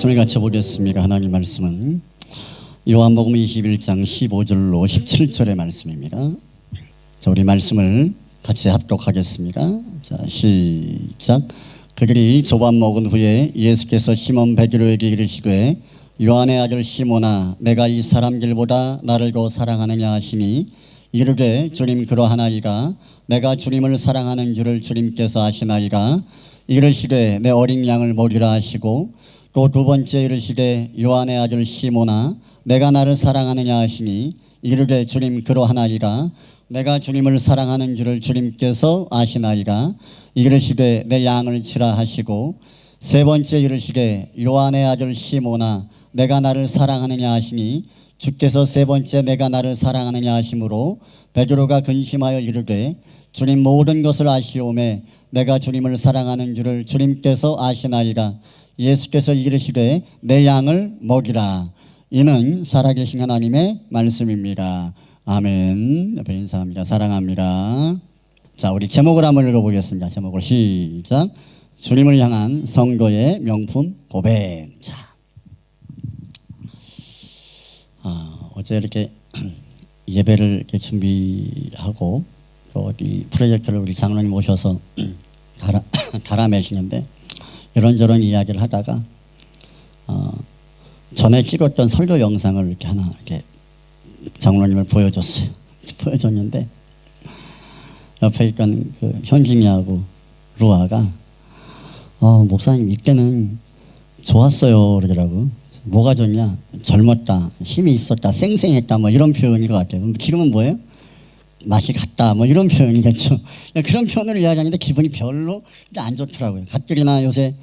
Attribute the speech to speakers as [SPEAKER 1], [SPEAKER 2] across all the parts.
[SPEAKER 1] 말씀을 같이 보겠습니다. 하나님 말씀은 요한복음 21장 15절로 17절의 말씀입니다. 자, 우리 말씀을 같이 합독하겠습니다. 자, 시작. 그들이 조밥 먹은 후에 예수께서 시몬 베드로에게 이르시되 요한의 아들 시몬아, 내가 이 사람들보다 나를 더 사랑하느냐 하시니 이르되 주님 그러하나이다. 내가 주님을 사랑하는 줄을 주님께서 아시나이다. 이르시되 내 어린 양을 먹이라 하시고 또 두 번째 이르시되 요한의 아들 시몬아, 내가 나를 사랑하느냐 하시니 이르되 주님 그러하나이다. 내가 주님을 사랑하는 줄을 주님께서 아시나이다. 이르시되 내 양을 치라 하시고 세 번째 이르시되 요한의 아들 시몬아, 내가 나를 사랑하느냐 하시니 주께서 세 번째 내가 나를 사랑하느냐 하심으로 베드로가 근심하여 이르되 주님 모든 것을 아시오매 내가 주님을 사랑하는 줄을 주님께서 아시나이다. 예수께서 이르시되 내 양을 먹이라. 이는 살아계신 하나님의 말씀입니다. 아멘. 옆에 인사합니다. 사랑합니다. 자, 우리 제목을 한번 읽어보겠습니다. 제목을 시작. 주님을 향한 성도의 명품 고백. 자, 어제 이렇게 예배를 이렇게 준비하고 또 이 프로젝트를 우리 장로님 오셔서 달아매시는데 이런저런 이야기를 하다가 전에 찍었던 설교 영상을 이렇게 하나 이렇게 장로님을 보여줬어요. 보여줬는데 옆에 있던 그 현진이하고 루아가 목사님 이때는 좋았어요 그러더라고. 뭐가 좋냐? 젊었다, 힘이 있었다, 쌩쌩했다, 뭐 이런 표현인 것 같아요. 지금은 뭐예요? 맛이 갔다, 뭐 이런 표현이겠죠. 그런 표현을 이야기하는데 기분이 별로 안 좋더라고요. 가뜩이나 요새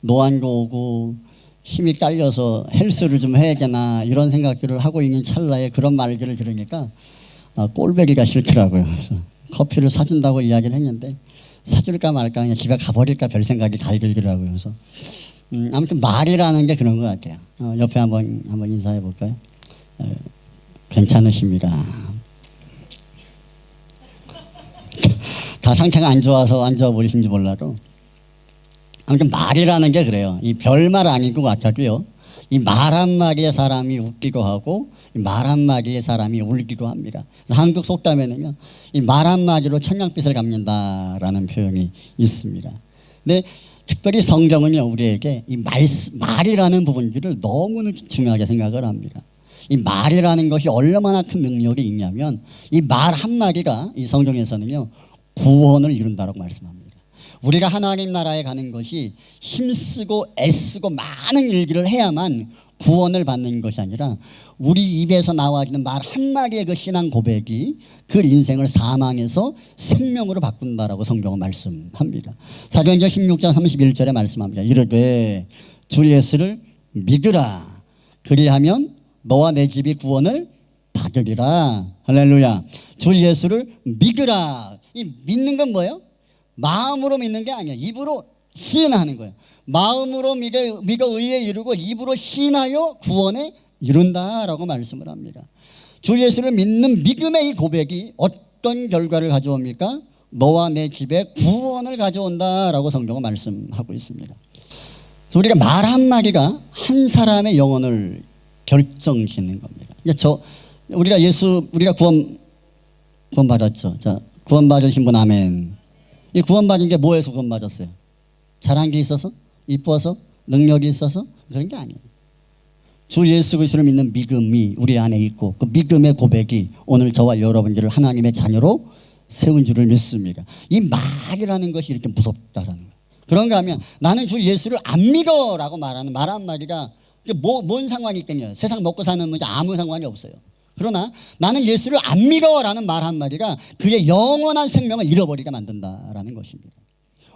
[SPEAKER 1] 노안도 오고 힘이 딸려서 헬스를 좀 해야 되나 이런 생각들을 하고 있는 찰나에 그런 말들을 들으니까 꼴배기가 싫더라고요. 그래서 커피를 사준다고 이야기를 했는데 사줄까 말까 그냥 집에 가버릴까 별 생각이 다 들더라고요. 그래서 아무튼 말이라는 게 그런 것 같아요. 옆에 한번 인사해 볼까요? 괜찮으십니다. 다 상태가 안 좋아서 안 좋아 보이신지 몰라도 아무튼 말이라는 게 그래요. 이 별말 아닌 것 같아도요. 이 말 한마디에 사람이 웃기도 하고 말 한마디에 사람이 울기도 합니다. 그래서 한국 속담에는요. 이 말 한마디로 천냥빚을 갚는다라는 표현이 있습니다. 근데 특별히 성경은요. 우리에게 이 말이라는 부분들을 너무나 중요하게 생각을 합니다. 이 말이라는 것이 얼마나 큰 능력이 있냐면 이 말 한마디가 이 성경에서는요. 구원을 이룬다라고 말씀합니다. 우리가 하나님 나라에 가는 것이 힘쓰고 애쓰고 많은 일들을 해야만 구원을 받는 것이 아니라 우리 입에서 나와지는 말 한마디의 그 신앙 고백이 그 인생을 사망에서 생명으로 바꾼다라고 성경은 말씀합니다. 사도행전 16장 31절에 말씀합니다. 이르되 주 예수를 믿으라. 그리하면 너와 내 집이 구원을 받으리라. 할렐루야. 주 예수를 믿으라. 이 믿는 건 뭐예요? 마음으로 믿는 게 아니야. 입으로 시인하는 거예요. 마음으로 믿어 의에 이르고 입으로 시인하여 구원에 이룬다라고 말씀을 합니다. 주 예수를 믿는 믿음의 이 고백이 어떤 결과를 가져옵니까? 너와 내 집에 구원을 가져온다라고 성경은 말씀하고 있습니다. 우리가 말 한마디가 한 사람의 영혼을 결정짓는 겁니다. 우리가 구원 받았죠. 자, 구원 받으신 분 아멘. 이 구원 받은 게 뭐에서 구원 받았어요? 잘한 게 있어서? 이뻐서? 능력이 있어서? 그런 게 아니에요. 주 예수 그리스도를 믿는 믿음이 우리 안에 있고 그 믿음의 고백이 오늘 저와 여러분들을 하나님의 자녀로 세운 줄을 믿습니다. 이 말이라는 것이 이렇게 무섭다라는 거예요. 그런가 하면 나는 주 예수를 안 믿어라고 말하는 말 한마디가 뭔 상관이 있겠냐. 세상 먹고 사는 문제 아무 상관이 없어요. 그러나 나는 예수를 안 믿어라는 말 한마디가 그의 영원한 생명을 잃어버리게 만든다라는 것입니다.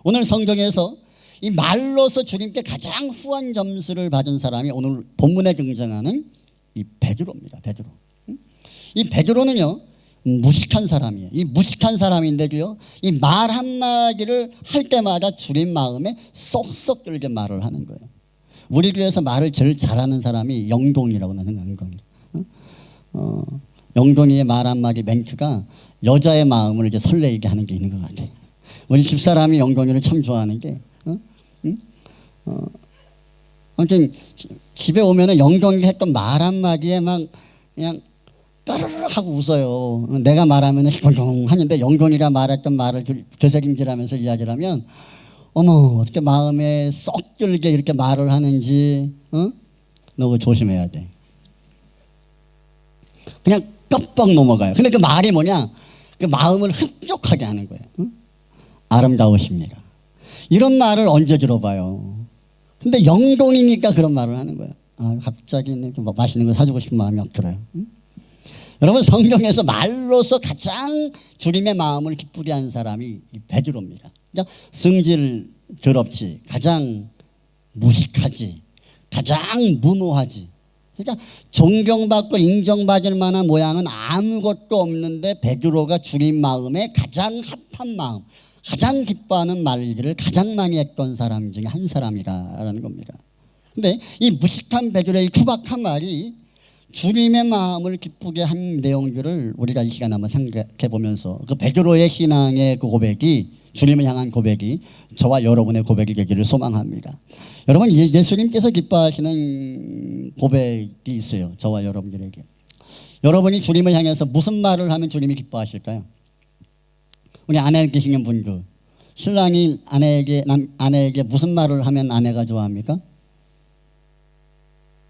[SPEAKER 1] 오늘 성경에서 이 말로서 주님께 가장 후한 점수를 받은 사람이 오늘 본문에 등장하는 이 베드로입니다. 베드로. 이 베드로는요. 무식한 사람이에요. 이 무식한 사람인데도요. 이 말 한마디를 할 때마다 주님 마음에 쏙쏙 들게 말을 하는 거예요. 우리 교회에서 말을 제일 잘하는 사람이 영동이라고 나는 생각하는 겁니다. 영동이의 말 한마디 멘트가 여자의 마음을 이제 설레게 하는 게 있는 것 같아요. 우리 집사람이 영동이를 참 좋아하는 게 아무튼 집에 오면은 영종이가 했던 말 한마디에 막 그냥 까르르 하고 웃어요. 내가 말하면은 시큰둥 하는데 영종이가 말했던 말을 되새김질하면서 이야기를 하면 어머 어떻게 마음에 쏙 들게 이렇게 말을 하는지 너 그거 조심해야 돼. 그냥 깜빡 넘어가요. 근데 그 말이 뭐냐? 그 마음을 흡족하게 하는 거예요. 아름다우십니다. 이런 말을 언제 들어봐요? 근데 영종이니까 그런 말을 하는 거예요. 아, 갑자기 맛있는 거 사주고 싶은 마음이 막 들어요. 여러분 성경에서 말로서 가장 주님의 마음을 기쁘게 한 사람이 베드로입니다. 그러니까 성질 더럽지, 가장 무식하지, 가장 무노하지. 그러니까 존경받고 인정받을 만한 모양은 아무것도 없는데 베드로가 주님 마음에 가장 합한 마음, 가장 기뻐하는 말들을 가장 많이 했던 사람 중에 한 사람이라는 겁니다. 근데 이 무식한 베드로의 투박한 말이 주님의 마음을 기쁘게 한 내용들을 우리가 이 시간에 한번 생각해 보면서 그 베드로의 신앙의 그 고백이, 주님을 향한 고백이 저와 여러분의 고백이 되기를 소망합니다. 여러분, 예수님께서 기뻐하시는 고백이 있어요. 저와 여러분들에게. 여러분이 주님을 향해서 무슨 말을 하면 주님이 기뻐하실까요? 우리 아내 계시는 분들, 신랑이 아내에게 무슨 말을 하면 아내가 좋아합니까?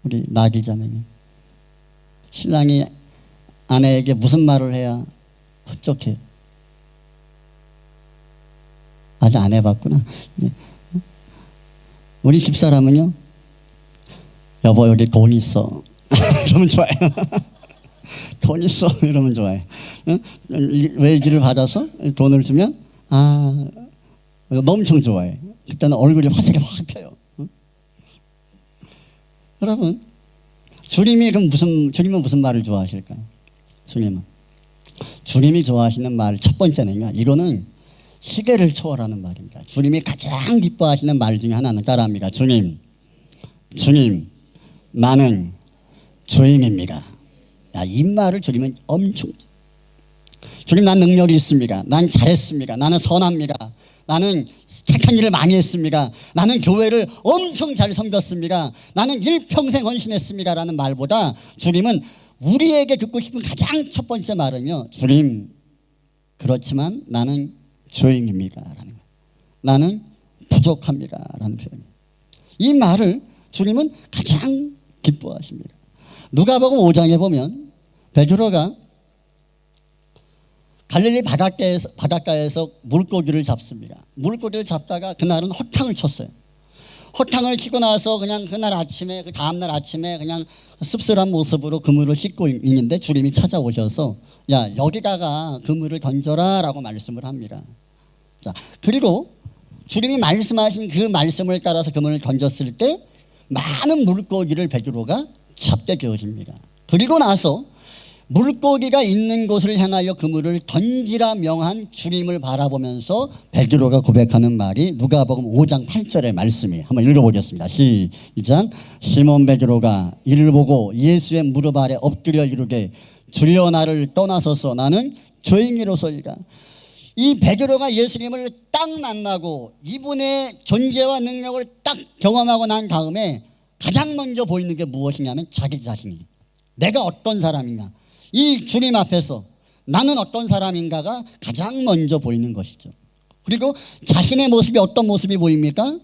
[SPEAKER 1] 우리 나기자매님, 신랑이 아내에게 무슨 말을 해야 흡족해요? 아직 안 해봤구나. 우리 집사람은요, 여보 여기 돈 있어 이러면 좋아요. 돈 있어 이러면 좋아요. 외기를 받아서 돈을 주면 엄청 좋아해. 그때는 얼굴이 화살이 확 펴요. 여러분, 주님은 무슨 말을 좋아하실까요? 주님이 좋아하시는 말 첫 번째는요, 이거는 시계를 초월하는 말입니다. 주님이 가장 기뻐하시는 말 중에 하나는 따라합니다. 주님, 나는 죄인입니다. 이 말을 주님은 엄청, 주님 난 능력이 있습니다. 난 잘했습니다. 나는 선합니다. 나는 착한 일을 많이 했습니다. 나는 교회를 엄청 잘 섬겼습니다. 나는 일평생 헌신했습니다 라는 말보다 주님은 우리에게 듣고 싶은 가장 첫 번째 말은요, 주님, 그렇지만 나는 죄인입니다 라는 거예요. 나는 부족합니다 라는 표현이에요. 이 말을 주님은 가장 기뻐하십니다. 누가복음 5장에 보면 베드로가 갈릴리 바닷가에서 물고기를 잡습니다. 물고기를 잡다가 그날은 허탕을 쳤어요. 허탕을 치고 나서 그냥 그날 아침에, 그 다음날 아침에 그냥 씁쓸한 모습으로 그물을 씻고 있는데 주님이 찾아오셔서 야, 여기다가 그물을 던져라 라고 말씀을 합니다. 자, 그리고 주님이 말씀하신 그 말씀을 따라서 그물을 던졌을 때 많은 물고기를 베드로가 잡게 되어집니다. 그리고 나서 물고기가 있는 곳을 향하여 그물을 던지라 명한 주님을 바라보면서 베드로가 고백하는 말이 누가복음 5장 8절의 말씀이에요. 한번 읽어보겠습니다. 시작. 시몬 베드로가 이를 보고 예수의 무릎 아래 엎드려 이르되 주여 나를 떠나소서 나는 죄인이로소이다. 이 베드로가 예수님을 딱 만나고 이분의 존재와 능력을 딱 경험하고 난 다음에 가장 먼저 보이는 게 무엇이냐면 자기 자신이, 내가 어떤 사람이냐, 이 주님 앞에서 나는 어떤 사람인가가 가장 먼저 보이는 것이죠. 그리고 자신의 모습이 어떤 모습이 보입니까?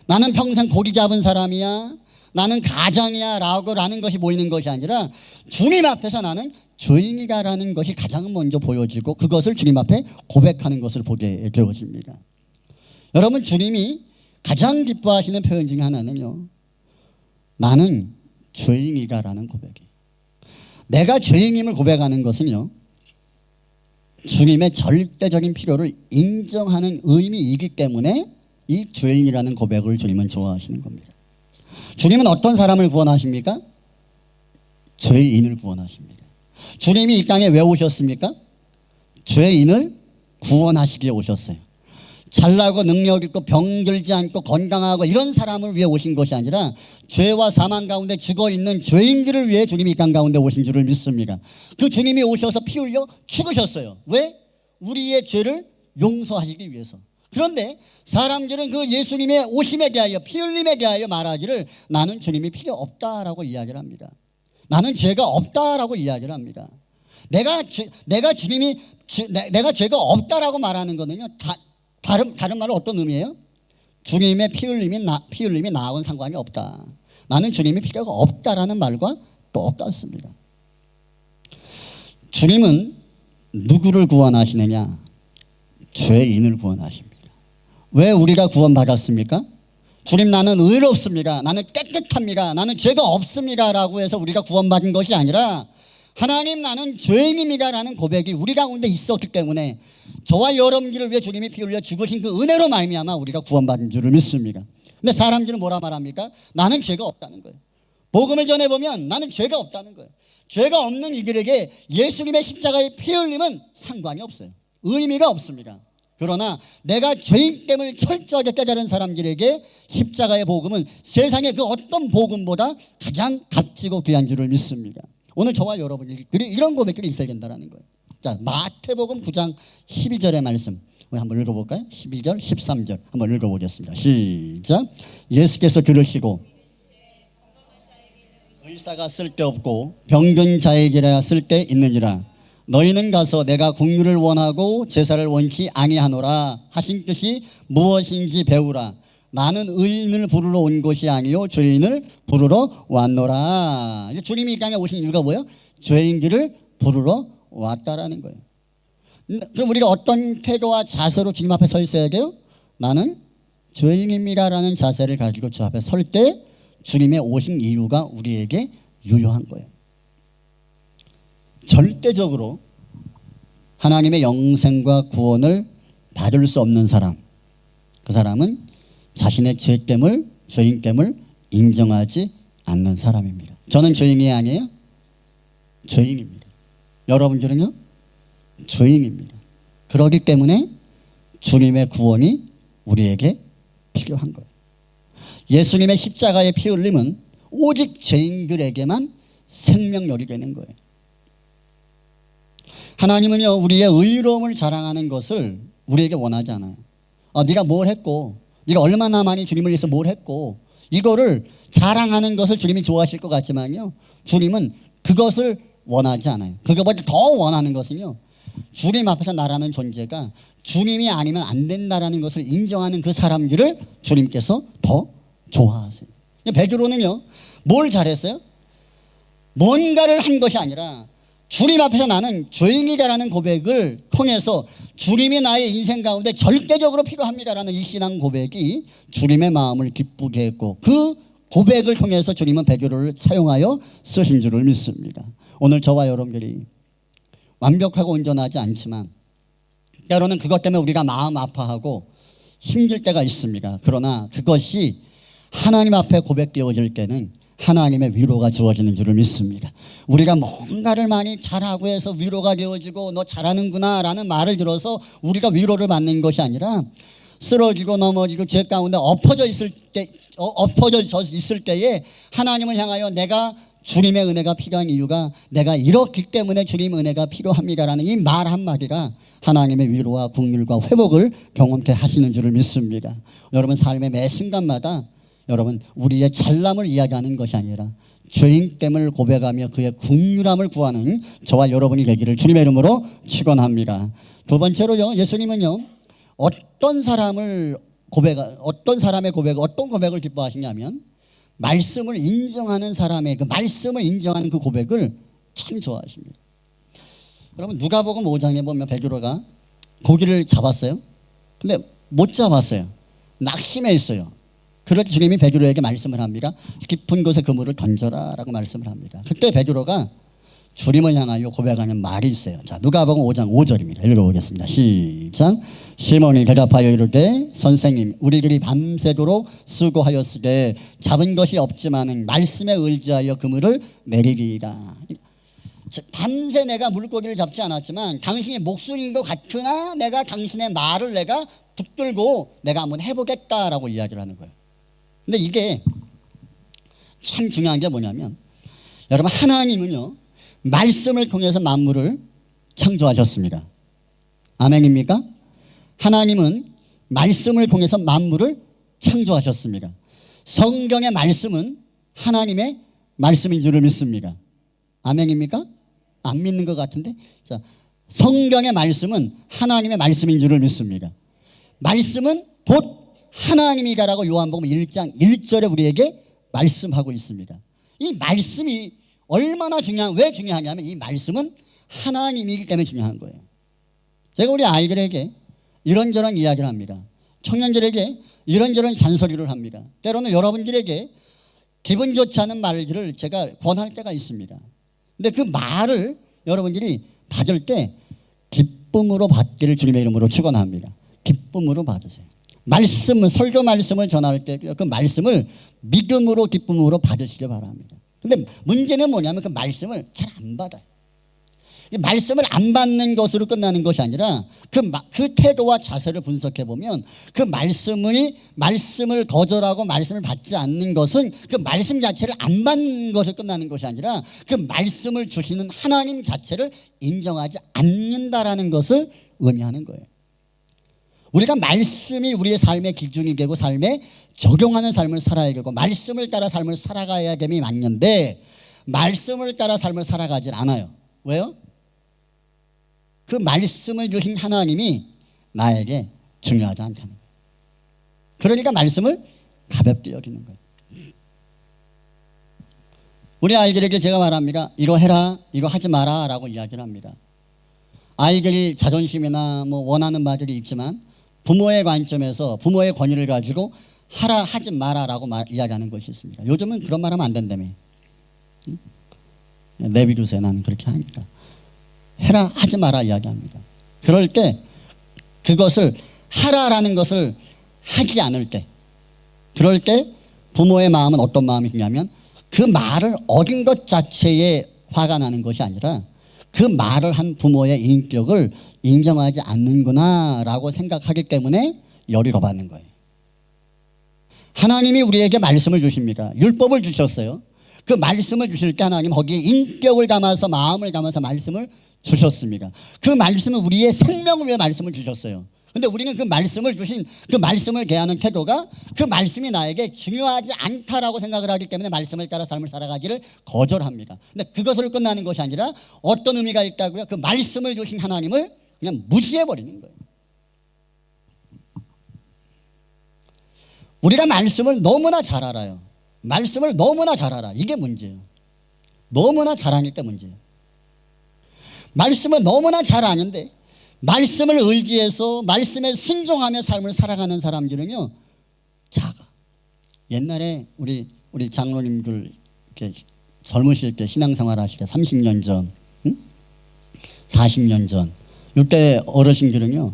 [SPEAKER 1] 나는 평생 고기 잡은 사람이야, 나는 가장이야 라는 것이 보이는 것이 아니라 주님 앞에서 나는 죄인이다라는 것이 가장 먼저 보여지고 그것을 주님 앞에 고백하는 것을 보게 되어집니다. 여러분, 주님이 가장 기뻐하시는 표현 중에 하나는요, 나는 죄인이다라는 고백이에요. 내가 죄인임을 고백하는 것은요, 주님의 절대적인 필요를 인정하는 의미이기 때문에 이 죄인이라는 고백을 주님은 좋아하시는 겁니다. 주님은 어떤 사람을 구원하십니까? 죄인을 구원하십니다. 주님이 이 땅에 왜 오셨습니까? 죄인을 구원하시기에 오셨어요. 잘나고 능력 있고 병들지 않고 건강하고 이런 사람을 위해 오신 것이 아니라 죄와 사망 가운데 죽어있는 죄인들을 위해 주님이 이 땅 가운데 오신 줄을 믿습니다. 그 주님이 오셔서 피 흘려 죽으셨어요. 왜? 우리의 죄를 용서하시기 위해서. 그런데 사람들은 그 예수님의 오심에 대하여 피 흘림에 대하여 말하기를 나는 주님이 필요 없다라고 이야기를 합니다. 나는 죄가 없다라고 이야기를 합니다. 내가 죄가 없다라고 말하는 거는요, 다른 말은 어떤 의미예요? 주님의 피 흘림이 나하고는 상관이 없다. 나는 주님이 필요가 없다라는 말과 똑같습니다. 주님은 누구를 구원하시느냐? 죄인을 구원하십니다. 왜 우리가 구원받았습니까? 주님, 나는 의롭습니다. 나는 깨끗합니다. 나는 죄가 없습니다 라고 해서 우리가 구원받은 것이 아니라 하나님, 나는 죄인입니다 라는 고백이 우리 가운데 있었기 때문에 저와 여러분들을 위해 주님이 피 흘려 죽으신 그 은혜로 말미암아 우리가 구원받은 줄을 믿습니다. 근데 사람들은 뭐라 말합니까? 나는 죄가 없다는 거예요. 복음을 전해보면 나는 죄가 없다는 거예요. 죄가 없는 이들에게 예수님의 십자가의 피 흘림은 상관이 없어요. 의미가 없습니다. 그러나 내가 죄인됨을 철저하게 깨달은 사람들에게 십자가의 복음은 세상의 그 어떤 복음보다 가장 값지고 귀한 줄을 믿습니다. 오늘 저와 여러분이 이런 고백들이 있어야 된다는 거예요. 자, 마태복음 9장 12절의 말씀 우리 한번 읽어볼까요? 12절 13절 한번 읽어보겠습니다. 시작. 예수께서 들으시고 의사가 쓸데없고 병든 자에게라 쓸데있느니라. 너희는 가서 내가 긍휼을 원하고 제사를 원치 아니하노라 하신 뜻이 무엇인지 배우라. 나는 의인을 부르러 온 것이 아니요 죄인을 부르러 왔노라. 주님이 이 땅에 오신 이유가 뭐예요? 죄인들을 부르러 왔다라는 거예요. 그럼 우리가 어떤 태도와 자세로 주님 앞에 서 있어야 돼요? 나는 죄인입니다라는 자세를 가지고 주 앞에 설 때 주님의 오신 이유가 우리에게 유효한 거예요. 절대적으로 하나님의 영생과 구원을 받을 수 없는 사람, 그 사람은 자신의 죄인됨을 인정하지 않는 사람입니다. 저는 죄인이 아니에요? 죄인입니다. 여러분들은요? 죄인입니다. 그렇기 때문에 주님의 구원이 우리에게 필요한 거예요. 예수님의 십자가의 피 흘림은 오직 죄인들에게만 생명력이 되는 거예요. 하나님은요, 우리의 의로움을 자랑하는 것을 우리에게 원하지 않아요. 네가 뭘 했고, 네가 얼마나 많이 주님을 위해서 뭘 했고, 이거를 자랑하는 것을 주님이 좋아하실 것 같지만요, 주님은 그것을 원하지 않아요. 그것보다 더 원하는 것은요, 주님 앞에서 나라는 존재가 주님이 아니면 안 된다라는 것을 인정하는 그 사람들을 주님께서 더 좋아하세요. 베드로는요, 뭘 잘했어요? 뭔가를 한 것이 아니라 주님 앞에서 나는 죄인이다라는 고백을 통해서 주님이 나의 인생 가운데 절대적으로 필요합니다라는 이 신앙 고백이 주님의 마음을 기쁘게 했고, 그 고백을 통해서 주님은 베드로를 사용하여 쓰신 줄을 믿습니다. 오늘 저와 여러분들이 완벽하고 온전하지 않지만 때로는 그것 때문에 우리가 마음 아파하고 힘들 때가 있습니다. 그러나 그것이 하나님 앞에 고백되어질 때는 하나님의 위로가 주어지는 줄을 믿습니다. 우리가 뭔가를 많이 잘하고 해서 위로가 되어지고 너 잘하는구나 라는 말을 들어서 우리가 위로를 받는 것이 아니라 쓰러지고 넘어지고 죄 가운데 엎어져 있을 때에 하나님을 향하여 내가 주님의 은혜가 필요한 이유가 내가 이렇기 때문에 주님의 은혜가 필요합니다라는 이 말 한마디가 하나님의 위로와 긍휼과 회복을 경험케 하시는 줄을 믿습니다. 여러분 삶의 매 순간마다 여러분 우리의 잘남을 이야기하는 것이 아니라 죄인됨을 고백하며 그의 긍휼함을 구하는 저와 여러분이 되기를 주님의 이름으로 축원합니다. 두 번째로요, 예수님은요 어떤 사람의 고백을 기뻐하시냐면 말씀을 인정하는 사람의 그 말씀을 인정하는 그 고백을 참 좋아하십니다. 여러분 누가복음 5장에 보면 베드로가 고기를 잡았어요. 근데 못 잡았어요. 낙심해 있어요. 그럴 때 주님이 베드로에게 말씀을 합니다. 깊은 곳에 그물을 던져라 라고 말씀을 합니다. 그때 베드로가 주님을 향하여 고백하는 말이 있어요. 자, 누가복음 5장 5절입니다. 읽어보겠습니다. 시작. 시몬이 대답하여 이르되 선생님 우리들이 밤새도록 수고하였으되 잡은 것이 없지만은 말씀에 의지하여 그물을 내리리이다. 밤새 내가 물고기를 잡지 않았지만 당신의 목소리인 것 같으나 내가 당신의 말을 내가 붙들고 내가 한번 해보겠다라고 이야기를 하는 거예요. 근데 이게 참 중요한 게 뭐냐면 여러분 하나님은요 말씀을 통해서 만물을 창조하셨습니다. 아멘입니까? 하나님은 말씀을 통해서 만물을 창조하셨습니다. 성경의 말씀은 하나님의 말씀인 줄을 믿습니다. 아멘입니까? 안 믿는 것 같은데. 자, 성경의 말씀은 하나님의 말씀인 줄을 믿습니다. 말씀은 곧 하나님이다라고 요한복음 1장 1절에 우리에게 말씀하고 있습니다. 이 말씀이 얼마나 왜 중요하냐면 이 말씀은 하나님이기 때문에 중요한 거예요. 제가 우리 아이들에게 이런저런 이야기를 합니다. 청년들에게 이런저런 잔소리를 합니다. 때로는 여러분들에게 기분 좋지 않은 말들을 제가 권할 때가 있습니다. 근데 그 말을 여러분들이 받을 때 기쁨으로 받기를 주님의 이름으로 축원합니다. 기쁨으로 받으세요. 설교 말씀을 전할 때 그 말씀을 믿음으로 기쁨으로 받으시기 바랍니다. 근데 문제는 뭐냐면 그 말씀을 잘 안 받아요. 이 말씀을 안 받는 것으로 끝나는 것이 아니라 그 태도와 자세를 분석해 보면 그 말씀을 거절하고 말씀을 받지 않는 것은 그 말씀 자체를 안 받는 것으로 끝나는 것이 아니라 그 말씀을 주시는 하나님 자체를 인정하지 않는다라는 것을 의미하는 거예요. 우리가 말씀이 우리의 삶의 기준이 되고 삶에 적용하는 삶을 살아야 되고 말씀을 따라 삶을 살아가야 됨이 맞는데 말씀을 따라 삶을 살아가질 않아요. 왜요? 그 말씀을 주신 하나님이 나에게 중요하지 않다는 거예요. 그러니까 말씀을 가볍게 여기는 거예요. 우리 아이들에게 제가 말합니다. 이거 해라, 이거 하지 마라 라고 이야기를 합니다. 아이들이 자존심이나 원하는 바들이 있지만 부모의 관점에서 부모의 권위를 가지고 하라 하지 마라 라고 이야기하는 것이 있습니다. 요즘은 그런 말 하면 안 된다며. 내비두세요. 나는 그렇게 하니까. 해라 하지 마라 이야기합니다. 그럴 때 그것을 하라라는 것을 하지 않을 때 그럴 때 부모의 마음은 어떤 마음이냐면 그 말을 어긴 것 자체에 화가 나는 것이 아니라 그 말을 한 부모의 인격을 인정하지 않는구나 라고 생각하기 때문에 열이 더 받는 거예요. 하나님이 우리에게 말씀을 주십니다. 율법을 주셨어요. 그 말씀을 주실 때 하나님 거기에 인격을 담아서 마음을 담아서 말씀을 주셨습니다. 그 말씀은 우리의 생명을 위해 말씀을 주셨어요. 그런데 우리는 그 말씀을 주신 그 말씀을 대하는 태도가 그 말씀이 나에게 중요하지 않다라고 생각을 하기 때문에 말씀을 따라 삶을 살아가기를 거절합니다. 근데 그것으로 끝나는 것이 아니라 어떤 의미가 있다고요? 그 말씀을 주신 하나님을 그냥 무시해버리는 거예요. 우리가 말씀을 너무나 잘 알아요. 말씀을 너무나 잘 알아. 이게 문제예요. 너무나 잘 아니까 문제예요. 말씀을 너무나 잘 아는데 말씀을 의지해서 말씀에 순종하며 삶을 살아가는 사람들은요 작아. 옛날에 우리 장로님들 이렇게 젊으실 때 신앙생활 하실 때 30년 전 40년 전 이때 어르신들은요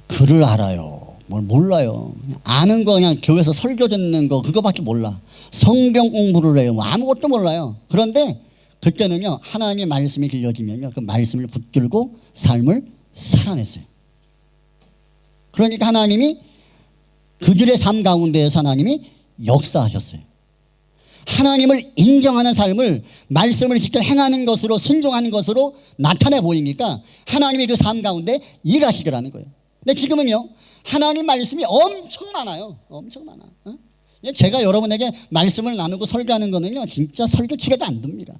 [SPEAKER 1] 글을 알아요. 뭘 몰라요. 아는 거 그냥 교회에서 설교 듣는 거 그거밖에 몰라. 성경 공부를 해요. 아무것도 몰라요. 그런데 그때는요 하나님의 말씀이 들려지면요 그 말씀을 붙들고 삶을 살아냈어요. 그러니까 하나님이 그들의 삶 가운데에서 하나님이 역사하셨어요. 하나님을 인정하는 삶을 말씀을 지켜 행하는 것으로 순종하는 것으로 나타내 보이니까 하나님이 그 삶 가운데 일하시더라는 거예요. 근데 지금은요 하나님 말씀이 엄청 많아요. 엄청 많아. 제가 여러분에게 말씀을 나누고 설교하는 거는요 진짜 설교 치료도 안 됩니다.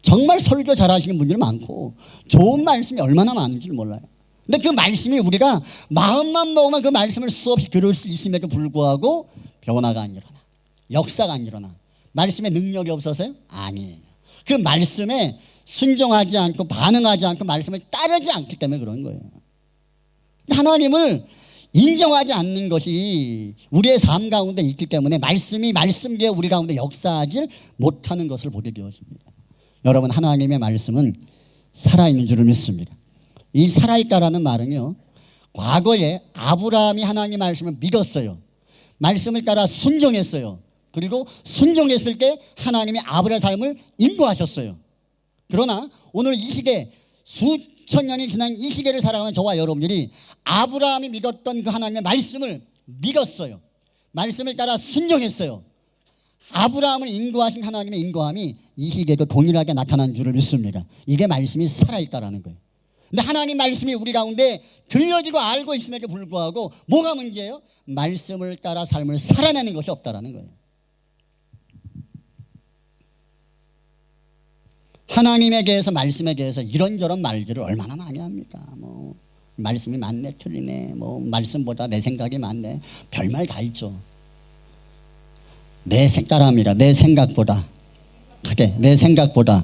[SPEAKER 1] 정말 설교 잘하시는 분들이 많고 좋은 말씀이 얼마나 많은지 몰라요. 근데 그 말씀이 우리가 마음만 먹으면 그 말씀을 수없이 들을 수 있음에도 불구하고 변화가 안 일어나. 역사가 안 일어나. 말씀에 능력이 없어서요? 아니에요. 그 말씀에 순종하지 않고 반응하지 않고 말씀을 따르지 않기 때문에 그런 거예요. 하나님을 인정하지 않는 것이 우리의 삶 가운데 있기 때문에 말씀계에 우리 가운데 역사하지 못하는 것을 보게 되었습니다. 여러분 하나님의 말씀은 살아있는 줄을 믿습니다. 이 살아있다라는 말은요 과거에 아브라함이 하나님의 말씀을 믿었어요. 말씀을 따라 순종했어요. 그리고 순종했을 때 하나님이 아브라함의 삶을 인도하셨어요. 그러나 오늘 이 시대 수천 년이 지난 이 시대를 살아가는 저와 여러분들이 아브라함이 믿었던 그 하나님의 말씀을 믿었어요. 말씀을 따라 순종했어요. 아브라함을 인도하신 하나님의 인도함이 이 시대에도 동일하게 나타난 줄을 믿습니다. 이게 말씀이 살아있다라는 거예요. 근데 하나님 말씀이 우리 가운데 들려지고 알고 있음에도 불구하고 뭐가 문제예요? 말씀을 따라 삶을 살아내는 것이 없다라는 거예요. 하나님에 대해서 말씀에 대해서 이런저런 말들을 얼마나 많이 합니까? 뭐 말씀이 맞네 틀리네 뭐 말씀보다 내 생각이 맞네 별말 다 있죠. 따라합니다. 내 생각보다 크게 내 생각보다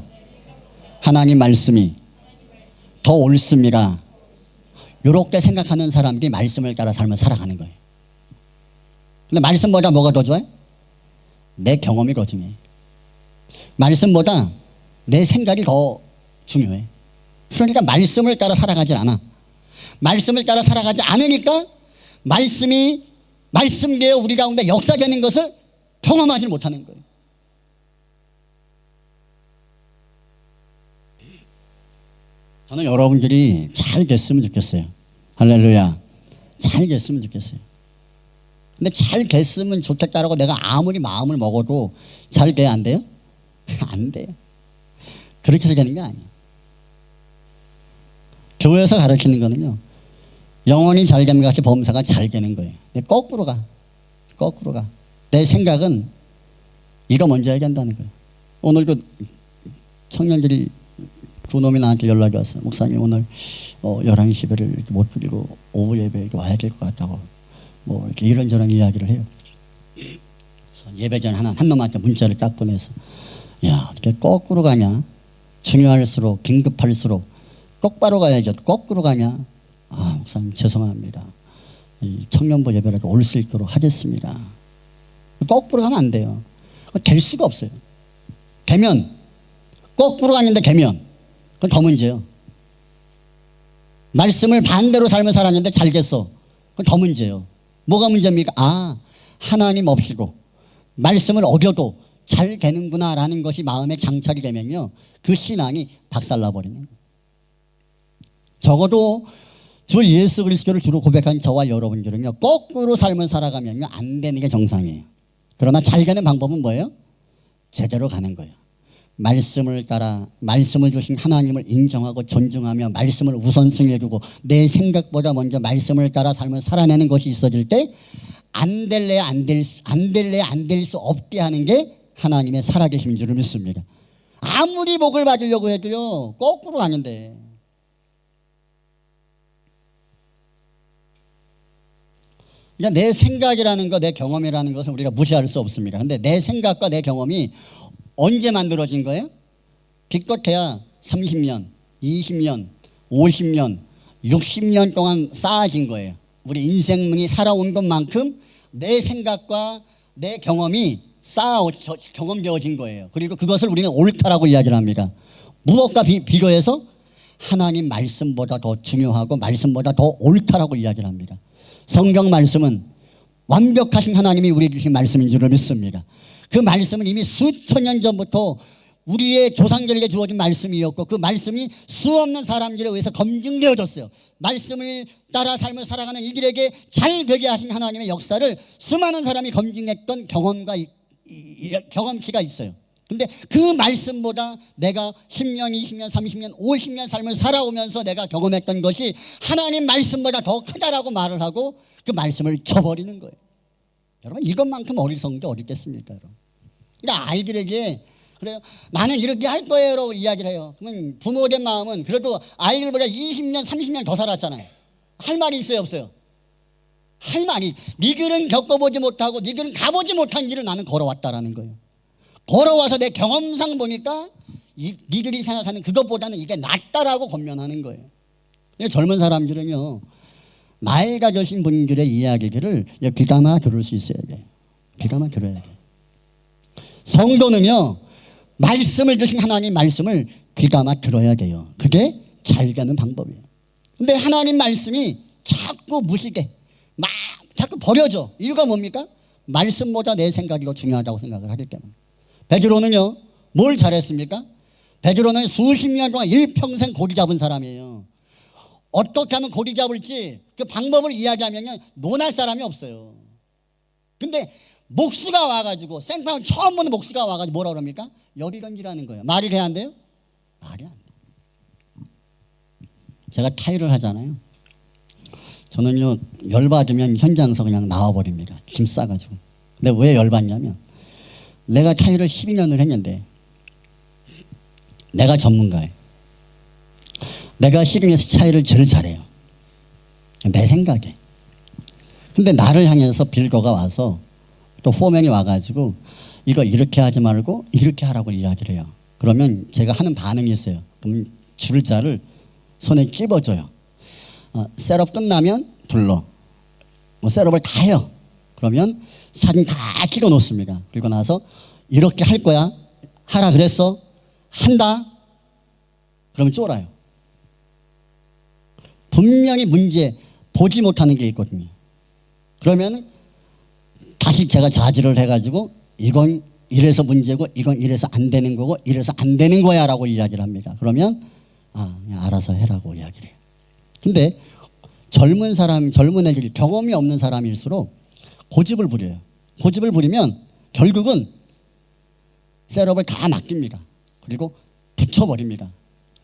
[SPEAKER 1] 하나님 말씀이 더 옳습니다. 이렇게 생각하는 사람들이 말씀을 따라 삶을 살아가는 거예요. 근데 말씀보다 뭐가 더 좋아요? 내 경험이 더 중요해. 말씀보다 내 생각이 더 중요해. 그러니까 말씀을 따라 살아가질 않아. 말씀을 따라 살아가지 않으니까 말씀계에 우리 가운데 역사되는 것을 경험하지 못하는 거예요. 저는 여러분들이 잘 됐으면 좋겠어요. 할렐루야. 잘 됐으면 좋겠어요. 근데 잘 됐으면 좋겠다라고 내가 아무리 마음을 먹어도 잘 돼야 안 돼요? 안 돼요. 그렇게 해서 되는 게 아니에요. 교회에서 가르치는 거는요, 영혼이 잘 되는 것 같이 범사가 잘 되는 거예요. 거꾸로 가. 내 생각은 이거 먼저 해야 된다는 거예요. 오늘도 청년들이 두 놈이 나한테 연락이 왔어요. 목사님 오늘 11시 예배를 못 드리고 오후 예배에 와야 될 것 같다고 뭐 이렇게 이런저런 이야기를 해요. 그래서 예배 전에 한 놈한테 문자를 딱 보내서 야 어떻게 거꾸로 가냐. 중요할수록 긴급할수록 똑바로 가야죠. 거꾸로 가냐. 아 목사님 죄송합니다. 이 청년부 예배라도 올 수 있도록 하겠습니다. 거꾸로 가면 안 돼요. 될 수가 없어요. 되면 거꾸로 가는데 되면 그건 더 문제예요. 말씀을 반대로 삶을 살았는데 잘 됐어. 그건 더 문제예요. 뭐가 문제입니까? 아 하나님 없이도 말씀을 어겨도 잘 되는구나라는 것이 마음에 장착이 되면요 그 신앙이 박살나버리는 거예요. 적어도 주 예수 그리스도를 주로 고백한 저와 여러분들은요 거꾸로 삶을 살아가면요 안 되는 게 정상이에요. 그러나 잘 되는 방법은 뭐예요? 제대로 가는 거예요. 말씀을 따라 말씀을 주신 하나님을 인정하고 존중하며 말씀을 우선순위에 두고 내 생각보다 먼저 말씀을 따라 삶을 살아내는 것이 있어질 때 안 될래 안 될 수 없게 하는 게 하나님의 살아계신 줄을 믿습니다. 아무리 복을 받으려고 해도요 거꾸로 가는데 그러니까 내 생각이라는 것, 내 경험이라는 것은 우리가 무시할 수 없습니다. 그런데 내 생각과 내 경험이 언제 만들어진 거예요? 기껏해야 30년, 20년, 50년, 60년 동안 쌓아진 거예요. 우리 인생이 살아온 것만큼 내 생각과 내 경험이 경험되어진 거예요. 그리고 그것을 우리는 옳다라고 이야기를 합니다. 무엇과 비교해서 하나님 말씀보다 더 중요하고 말씀보다 더 옳다라고 이야기를 합니다. 성경 말씀은 완벽하신 하나님이 우리에게 주신 말씀인 줄을 믿습니다. 그 말씀은 이미 수천 년 전부터 우리의 조상들에게 주어진 말씀이었고 그 말씀이 수없는 사람들에 의해서 검증되어졌어요. 말씀을 따라 삶을 살아가는 이들에게 잘 되게 하신 하나님의 역사를 수많은 사람이 검증했던 경험치가 있어요. 근데 그 말씀보다 내가 10년, 20년, 30년, 50년 삶을 살아오면서 내가 경험했던 것이 하나님 말씀보다 더 크다라고 말을 하고 그 말씀을 저버리는 거예요. 여러분 이것만큼 어리석은 게 어디 있겠습니까? 여러분. 그러니까 아이들에게 그래요. 나는 이렇게 할 거예요 라고 이야기를 해요. 그러면 부모된 마음은 그래도 아이들보다 20년, 30년 더 살았잖아요. 할 말이 있어요 없어요? 할 말이 니들은 겪어보지 못하고 니들은 가보지 못한 길을 나는 걸어왔다라는 거예요. 걸어와서 내 경험상 보니까 니들이 생각하는 그것보다는 이게 낫다라고 권면하는 거예요. 젊은 사람들은요 나이가 드신 분들의 이야기들을 귀담아 들을 수 있어야 돼요. 귀담아 들어야 돼요. 성도는요 말씀을 주신 하나님 말씀을 귀담아 들어야 돼요. 그게 잘 가는 방법이에요. 근데 하나님 말씀이 자꾸 무시게 막 자꾸 버려져. 이유가 뭡니까? 말씀보다 내 생각이 더 중요하다고 생각을 하기 때문에. 베드로는요 뭘 잘했습니까? 베드로는 수십 년 동안 일평생 고기 잡은 사람이에요. 어떻게 하면 고기 잡을지 그 방법을 이야기하면 논할 사람이 없어요. 근데 목수가 와가지고 생판 처음 보는 목수가 와가지고 뭐라 그럽니까? 열이 던지라는 거예요. 말이 돼야 안 돼요? 말이 안 돼요. 제가 타일을 하잖아요. 저는요, 열받으면 현장에서 그냥 나와버립니다. 짐 싸가지고. 근데 왜 열받냐면, 내가 타일을 12년을 했는데, 내가 전문가예요. 내가 시중에서 타일을 제일 잘해요. 내 생각에. 근데 나를 향해서 빌더가 와서, 또 포맨이 와가지고, 이거 이렇게 하지 말고, 이렇게 하라고 이야기를 해요. 그러면 제가 하는 반응이 있어요. 그러면 줄자를 손에 찝어줘요. 셋업 끝나면 불러. 셋업을 다 해요. 그러면 사진 다 찍어 놓습니다. 그리고 나서 이렇게 할 거야. 하라 그랬어. 한다. 그러면 쫄아요. 분명히 문제 보지 못하는 게 있거든요. 그러면 다시 제가 자질을 해가지고 이건 이래서 문제고 이건 이래서 안 되는 거고 이래서 안 되는 거야 라고 이야기를 합니다. 그러면 그냥 알아서 해라고 이야기를 해요. 근데 젊은 애들이 경험이 없는 사람일수록 고집을 부려요. 고집을 부리면 결국은 셋업을 다 맡깁니다. 그리고 붙여버립니다.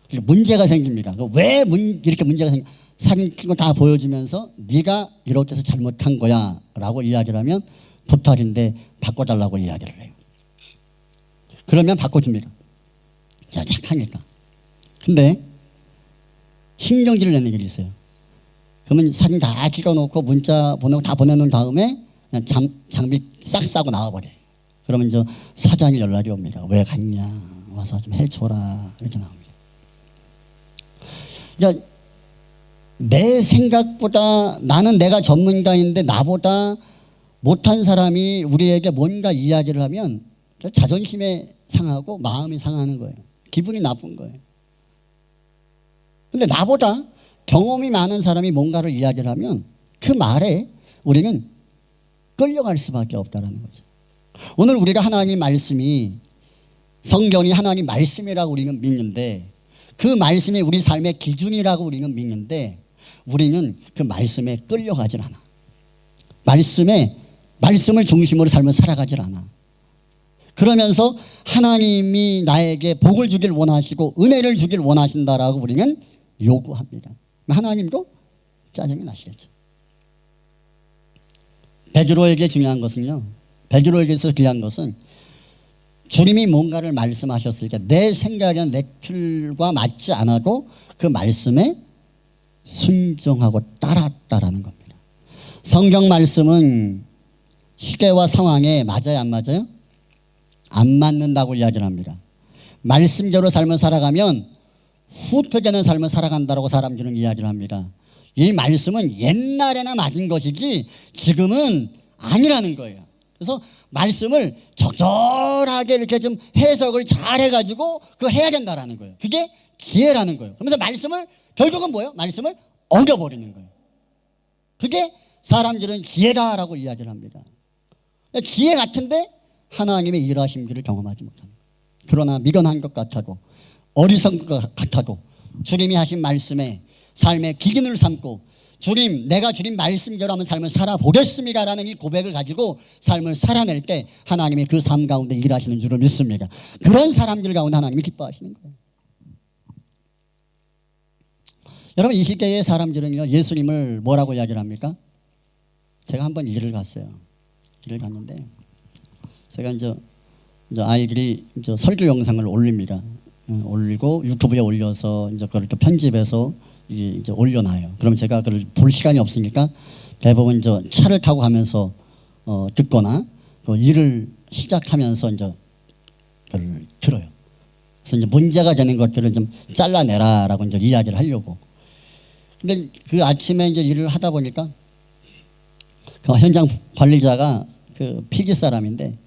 [SPEAKER 1] 그리고 문제가 생깁니다. 왜 이렇게 문제가 생겨? 사진 찍고 다 보여주면서 네가 이렇게 해서 잘못한 거야 라고 이야기를 하면 부탁인데 바꿔달라고 이야기를 해요. 그러면 바꿔줍니다. 자, 착하니까. 근데 신경질을 내는 일이 있어요. 그러면 사진 다 찍어놓고 문자 보내고 다 보내놓은 다음에 그냥 장비 싹 싸고 나와버려요. 그러면 이제 사장이 연락이 옵니다. 왜 갔냐? 와서 좀 해줘라. 이렇게 나옵니다. 그러니까 내 생각보다 나는 내가 전문가인데 나보다 못한 사람이 우리에게 뭔가 이야기를 하면 자존심에 상하고 마음이 상하는 거예요. 기분이 나쁜 거예요. 근데 나보다 경험이 많은 사람이 뭔가를 이야기를 하면 그 말에 우리는 끌려갈 수밖에 없다는 거죠. 오늘 우리가 하나님 말씀이 성경이 하나님 말씀이라고 우리는 믿는데 그 말씀이 우리 삶의 기준이라고 우리는 믿는데 우리는 그 말씀에 끌려가질 않아. 말씀을 중심으로 삶을 살아가질 않아. 그러면서 하나님이 나에게 복을 주길 원하시고 은혜를 주길 원하신다라고 우리는 요구합니다. 하나님도 짜증이 나시겠죠. 베드로에게 중요한 것은요. 베드로에게서 중요한 것은 주님이 뭔가를 말씀하셨을 때 내 생각이나 내 필과 맞지 않아도 그 말씀에 순종하고 따랐다라는 겁니다. 성경 말씀은 시대와 상황에 맞아요, 안 맞아요? 안 맞는다고 이야기를 합니다. 말씀대로 삶을 살아가면 후퇴되는 삶을 살아간다고 사람들은 이야기를 합니다. 이 말씀은 옛날에나 맞은 것이지 지금은 아니라는 거예요. 그래서 말씀을 적절하게 이렇게 좀 해석을 잘 해가지고 그거 해야 된다라는 거예요. 그게 기회라는 거예요. 그러면서 말씀을 결국은 뭐예요? 말씀을 어겨버리는 거예요. 그게 사람들은 기회다라고 이야기를 합니다. 기회 같은데 하나님의 일하신 길을 경험하지 못하는 거예요. 그러나 미련한 것 같아도 어리석은 것 같아도 주님이 하신 말씀에 삶의 기준을 삼고 주님, 내가 주님 말씀대로 하면 삶을 살아보겠습니다라는 이 고백을 가지고 삶을 살아낼 때 하나님이 그 삶 가운데 일하시는 줄을 믿습니다. 그런 사람들 가운데 하나님이 기뻐하시는 거예요. 여러분, 이 시대의 사람들은요, 예수님을 뭐라고 이야기를 합니까? 제가 한번 일을 갔어요. 일을 갔는데 제가 이제 아이들이 이제 설교 영상을 올립니다. 올리고 유튜브에 올려서 이제 그걸 또 편집해서 이제 올려놔요. 그럼 제가 그걸 볼 시간이 없으니까 대부분 이제 차를 타고 가면서 듣거나 또 일을 시작하면서 이제 그걸 들어요. 그래서 이제 문제가 되는 것들을 좀 잘라내라라고 이제 이야기를 하려고. 근데 그 아침에 이제 일을 하다 보니까 그 현장 관리자가 그 피지 사람인데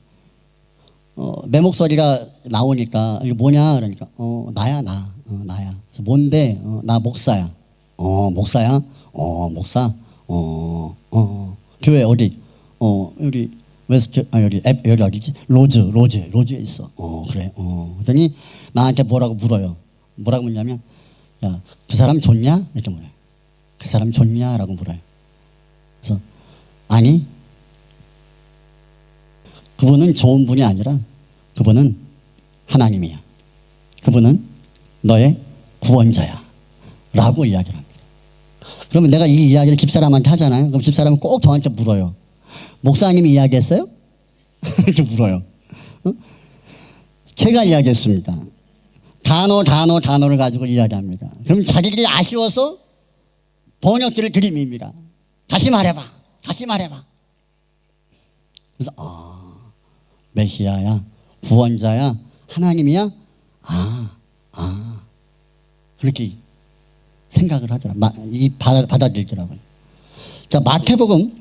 [SPEAKER 1] 내 목소리가 나오니까 이거 뭐냐 그러니까 나야 나야. 그래서 뭔데? 나 목사야. 목사야? 목사? 교회 어디? 여기 웨스트 여기 어디지? 로즈에 있어. 그래. 그랬더니 나한테 뭐라고 물어요. 뭐라고 묻냐면 야, 그 사람 좋냐? 이렇게 물어요. 그 사람 좋냐라고 물어요. 그래서 아니. 그분은 좋은 분이 아니라 그분은 하나님이야. 그분은 너의 구원자야 라고 이야기를 합니다. 그러면 내가 이 이야기를 집사람한테 하잖아요. 그럼 집사람은 꼭 저한테 물어요. 목사님이 이야기했어요? 이렇게 물어요. 제가 이야기했습니다. 단어를 가지고 이야기합니다. 그럼 자기들이 아쉬워서 번역기를 들이밉니다. 다시 말해봐. 그래서 메시아야, 구원자야, 하나님이야? 그렇게 생각을 하더라고요. 받아들이더라고요. 자, 마태복음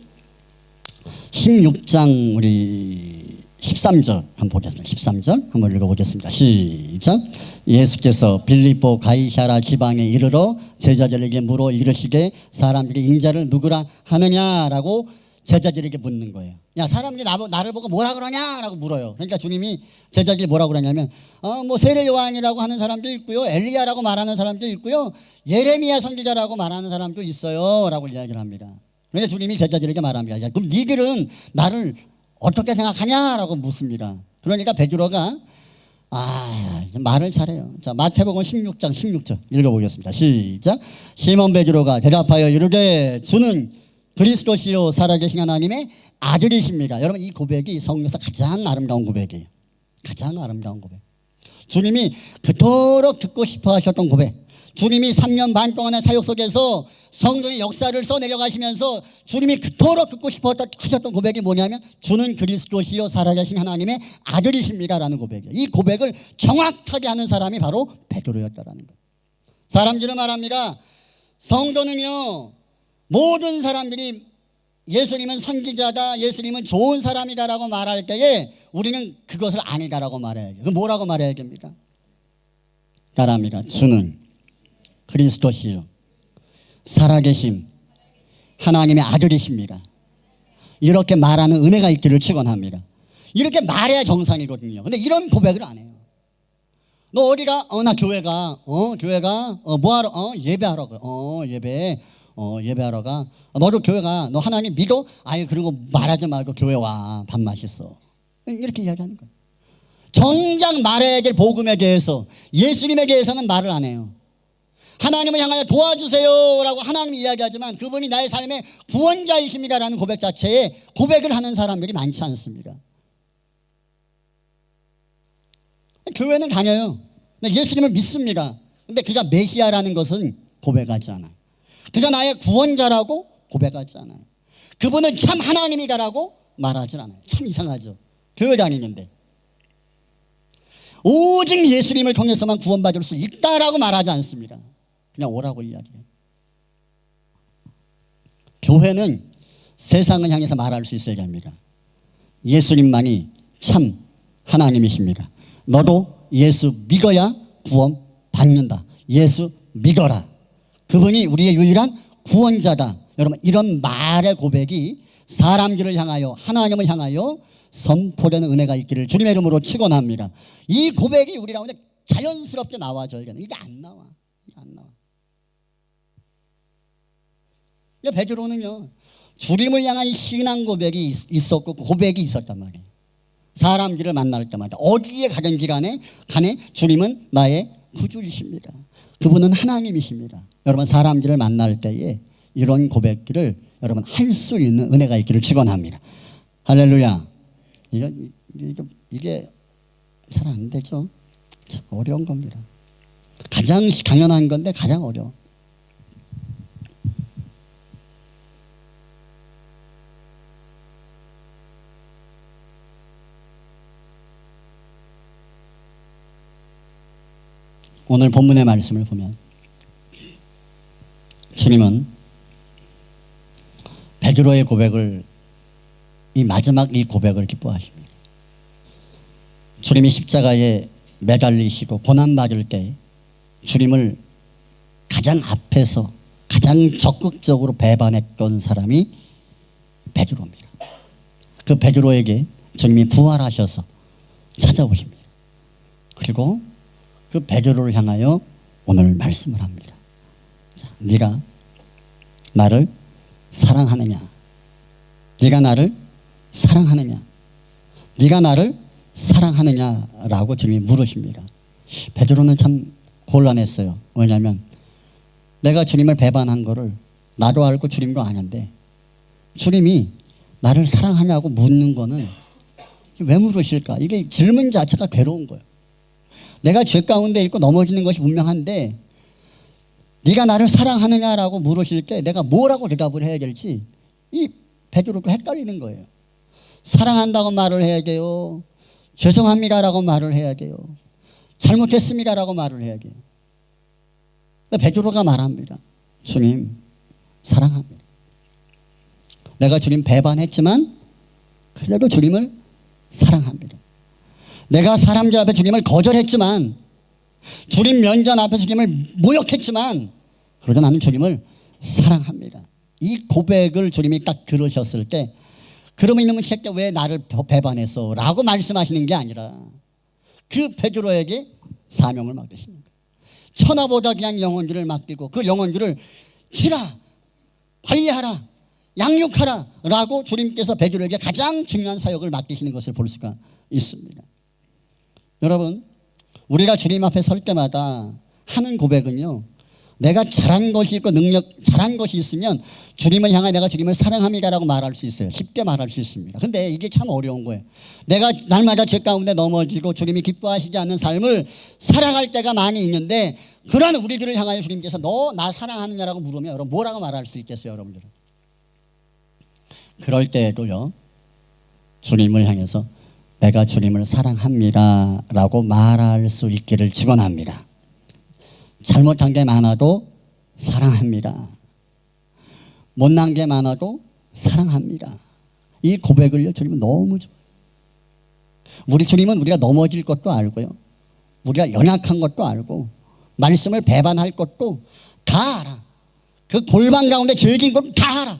[SPEAKER 1] 16장 우리 13절 한번 보겠습니다. 13절 한번 읽어보겠습니다. 시작. 예수께서 빌립보 가이사랴 지방에 이르러 제자들에게 물어 이르시되 사람들이 인자를 누구라 하느냐라고 제자들에게 묻는 거예요. 야, 사람들이 나를 보고 뭐라 그러냐라고 물어요. 그러니까 주님이 제자들이 뭐라고 그러냐면 뭐 세례 요한이라고 하는 사람도 있고요, 엘리야라고 말하는 사람도 있고요, 예레미야 선지자라고 말하는 사람도 있어요 라고 이야기를 합니다. 그러니까 주님이 제자들에게 말합니다. 그럼 니들은 나를 어떻게 생각하냐라고 묻습니다. 그러니까 베드로가 말을 잘해요. 자, 마태복음 16장 16절 읽어보겠습니다. 시작. 시몬 베드로가 대답하여 이르되 주는 그리스도시요 살아계신 하나님의 아들이십니다. 여러분, 이 고백이 성경에서 가장 아름다운 고백이에요. 가장 아름다운 고백. 주님이 그토록 듣고 싶어 하셨던 고백. 주님이 3년 반 동안의 사역 속에서 성령의 역사를 써내려가시면서 주님이 그토록 듣고 싶어 하셨던 고백이 뭐냐면 주는 그리스도시요 살아계신 하나님의 아들이십니다 라는 고백이에요. 이 고백을 정확하게 하는 사람이 바로 베드로였다라는 거예요. 사람들은 말합니다. 성도는요, 모든 사람들이 예수님은 선지자다, 예수님은 좋은 사람이다라고 말할 때에 우리는 그것을 아니다라고 말해야 돼요. 그 뭐라고 말해야 됩니까? 따라합니다. 주는 그리스도시요 살아계신 하나님의 아들이십니다. 이렇게 말하는 은혜가 있기를 축원합니다. 이렇게 말해야 정상이거든요. 근데 이런 고백을 안 해요. 너 어디가? 나 교회가. 교회가? 뭐하러? 예배하러 가. 예배하러 가. 너도 교회 가. 너 하나님 믿어? 그리고 말하지 말고 교회 와. 밥 맛있어. 이렇게 이야기하는 거예요. 정작 말해야 될 복음에 대해서, 예수님에 대해서는 말을 안 해요. 하나님을 향하여 도와주세요 라고 하나님이 이야기하지만 그분이 나의 삶의 구원자이십니다 라는 고백 자체에 고백을 하는 사람들이 많지 않습니다. 교회는 다녀요. 예수님을 믿습니다. 근데 그가 메시아라는 것은 고백하지 않아요. 그가 나의 구원자라고 고백하지 않아요. 그분은 참 하나님이다라고 말하지 않아요. 참 이상하죠. 교회 다니는데 오직 예수님을 통해서만 구원받을 수 있다라고 말하지 않습니다. 그냥 오라고 이야기해요. 교회는 세상을 향해서 말할 수 있어야 합니다. 예수님만이 참 하나님이십니다. 너도 예수 믿어야 구원 받는다. 예수 믿어라. 그분이 우리의 유일한 구원자다. 여러분, 이런 말의 고백이 사람들을 향하여, 하나님을 향하여 선포되는 은혜가 있기를 주님의 이름으로 축원합니다. 이 고백이 우리 가운데 자연스럽게 나와줘야 되는. 이게 안 나와. 베드로는요, 주님을 향한 신앙 고백이 있었고 고백이 있었단 말이에요. 사람들을 만날 때마다 어디에 가든지 간에 주님은 나의 구주이십니다. 그분은 하나님이십니다. 여러분, 사람들을 만날 때에 이런 고백들을 여러분 할 수 있는 은혜가 있기를 축원합니다. 할렐루야. 이게 잘 안 되죠. 참 어려운 겁니다. 가장 당연한 건데 가장 어려워. 오늘 본문의 말씀을 보면 주님은 베드로의 고백을, 이 마지막 이 고백을 기뻐하십니다. 주님이 십자가에 매달리시고 고난받을 때 주님을 가장 앞에서 가장 적극적으로 배반했던 사람이 베드로입니다. 그 베드로에게 주님이 부활하셔서 찾아오십니다. 그리고 그 베드로를 향하여 오늘 말씀을 합니다. 자, 네가 나를 사랑하느냐? 네가 나를 사랑하느냐? 네가 나를 사랑하느냐라고 주님이 물으십니다. 베드로는 참 곤란했어요. 왜냐하면 내가 주님을 배반한 거를 나도 알고 주님도 아는데 주님이 나를 사랑하냐고 묻는 거는 왜 물으실까? 이게 질문 자체가 괴로운 거예요. 내가 죄 가운데 있고 넘어지는 것이 분명한데 네가 나를 사랑하느냐라고 물으실 때 내가 뭐라고 대답을 해야 될지 이 베드로가 헷갈리는 거예요. 사랑한다고 말을 해야 돼요? 죄송합니다라고 말을 해야 돼요? 잘못했습니다라고 말을 해야 돼요? 베드로가 말합니다. 주님 사랑합니다. 내가 주님 배반했지만 그래도 주님을 사랑합니다. 내가 사람들 앞에 주님을 거절했지만 주님 면전 앞에 주님을 모욕했지만 그러나 나는 주님을 사랑합니다. 이 고백을 주님이 딱 들으셨을 때 그러면 이놈의 새끼 왜 나를 배반했어? 라고 말씀하시는 게 아니라 그 베드로에게 사명을 맡기시는 거예요. 천하보다 그냥 영혼들을 맡기고 그 영혼들을 치라, 관리하라, 양육하라 라고 주님께서 베드로에게 가장 중요한 사역을 맡기시는 것을 볼 수가 있습니다. 여러분, 우리가 주님 앞에 설 때마다 하는 고백은요, 내가 잘한 것이 있고 잘한 것이 있으면 주님을 향해 내가 주님을 사랑합니다라고 말할 수 있어요. 쉽게 말할 수 있습니다. 근데 이게 참 어려운 거예요. 내가 날마다 죄 가운데 넘어지고 주님이 기뻐하시지 않는 삶을 살아갈 때가 많이 있는데 그런 우리들을 향하여 주님께서 너 나 사랑하느냐라고 물으면 여러분 뭐라고 말할 수 있겠어요, 여러분들은? 그럴 때에도요, 주님을 향해서 내가 주님을 사랑합니다 라고 말할 수 있기를 축원합니다. 잘못한 게 많아도 사랑합니다. 못난 게 많아도 사랑합니다. 이 고백을요, 주님은 너무 좋아요. 우리 주님은 우리가 넘어질 것도 알고요, 우리가 연약한 것도 알고 말씀을 배반할 것도 다 알아. 그 골방 가운데 죄진 것도 다 알아.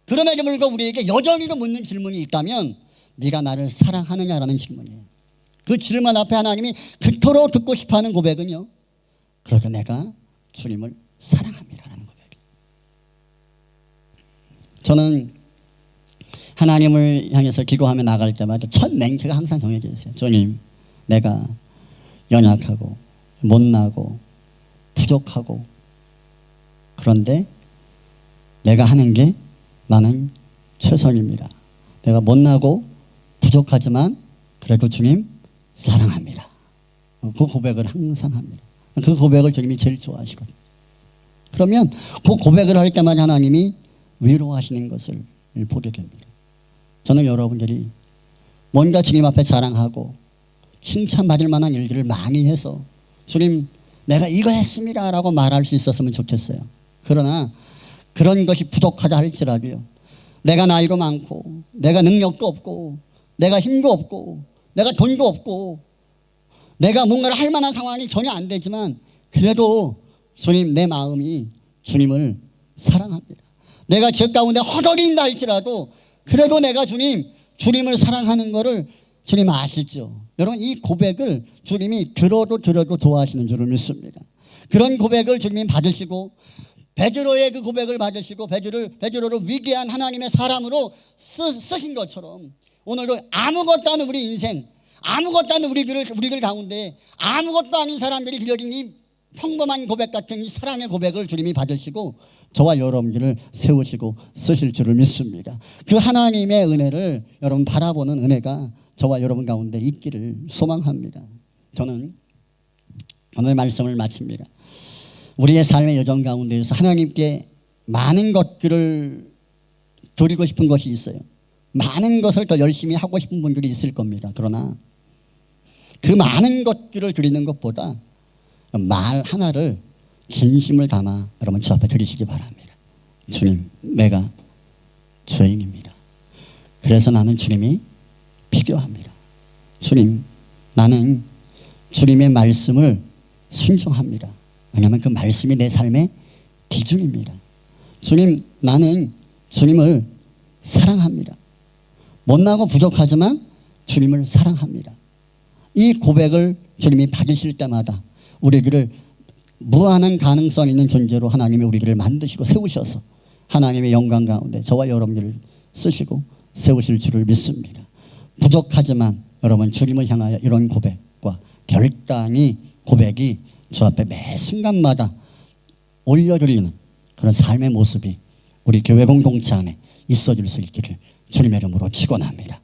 [SPEAKER 1] 그럼에도 불구하고 우리에게 여전히도 묻는 질문이 있다면 네가 나를 사랑하느냐라는 질문이에요. 그 질문 앞에 하나님이 그토록 듣고 싶어하는 고백은요, 그러게 내가 주님을 사랑합니다라는 고백이에요. 저는 하나님을 향해서 기도하며 나갈 때마다 첫 맹세가 항상 정해져 있어요. 주님, 내가 연약하고 못나고 부족하고 그런데 내가 하는 게 나는 최선입니다. 내가 못나고 부족하지만 그래도 주님 사랑합니다. 그 고백을 항상 합니다. 그 고백을 주님이 제일 좋아하시거든요. 그러면 그 고백을 할 때마다 하나님이 위로하시는 것을 보게 됩니다. 저는 여러분들이 뭔가 주님 앞에 자랑하고 칭찬받을 만한 일들을 많이 해서 주님 내가 이거 했습니다 라고 말할 수 있었으면 좋겠어요. 그러나 그런 것이 부족하다 할지라도요, 내가 나이도 많고 내가 능력도 없고 내가 힘도 없고 내가 돈도 없고 내가 뭔가를 할 만한 상황이 전혀 안 되지만 그래도 주님 내 마음이 주님을 사랑합니다. 내가 죄 가운데 허덕인다 할지라도 그래도 내가 주님을 사랑하는 것을 주님 아시죠? 여러분, 이 고백을 주님이 들어도 좋아하시는 줄을 믿습니다. 그런 고백을 주님이 받으시고 베드로의 그 고백을 받으시고 베드로를 위대한 하나님의 사람으로 쓰신 것처럼 오늘도 아무것도 아닌 우리 인생, 아무것도 아닌 우리들 가운데 아무것도 아닌 사람들이 드려진 이 평범한 고백 같은 이 사랑의 고백을 주님이 받으시고 저와 여러분들을 세우시고 쓰실 줄을 믿습니다. 그 하나님의 은혜를 여러분 바라보는 은혜가 저와 여러분 가운데 있기를 소망합니다. 저는 오늘 말씀을 마칩니다. 우리의 삶의 여정 가운데에서 하나님께 많은 것들을 드리고 싶은 것이 있어요. 많은 것을 더 열심히 하고 싶은 분들이 있을 겁니다. 그러나 그 많은 것들을 드리는 것보다 말 하나를 진심을 담아 여러분 주 앞에 드리시기 바랍니다. 주님, 내가 죄인입니다. 그래서 나는 주님이 필요합니다. 주님, 나는 주님의 말씀을 순종합니다. 왜냐하면 그 말씀이 내 삶의 기준입니다. 주님, 나는 주님을 사랑합니다. 못나고 부족하지만 주님을 사랑합니다. 이 고백을 주님이 받으실 때마다 우리들을 무한한 가능성 있는 존재로 하나님이 우리들을 만드시고 세우셔서 하나님의 영광 가운데 저와 여러분들을 쓰시고 세우실 줄을 믿습니다. 부족하지만 여러분 주님을 향하여 이런 고백과 결단이 고백이 주 앞에 매 순간마다 올려드리는 그런 삶의 모습이 우리 교회 공동체 안에 있어질 수 있기를 주님의 이름으로 축원합니다.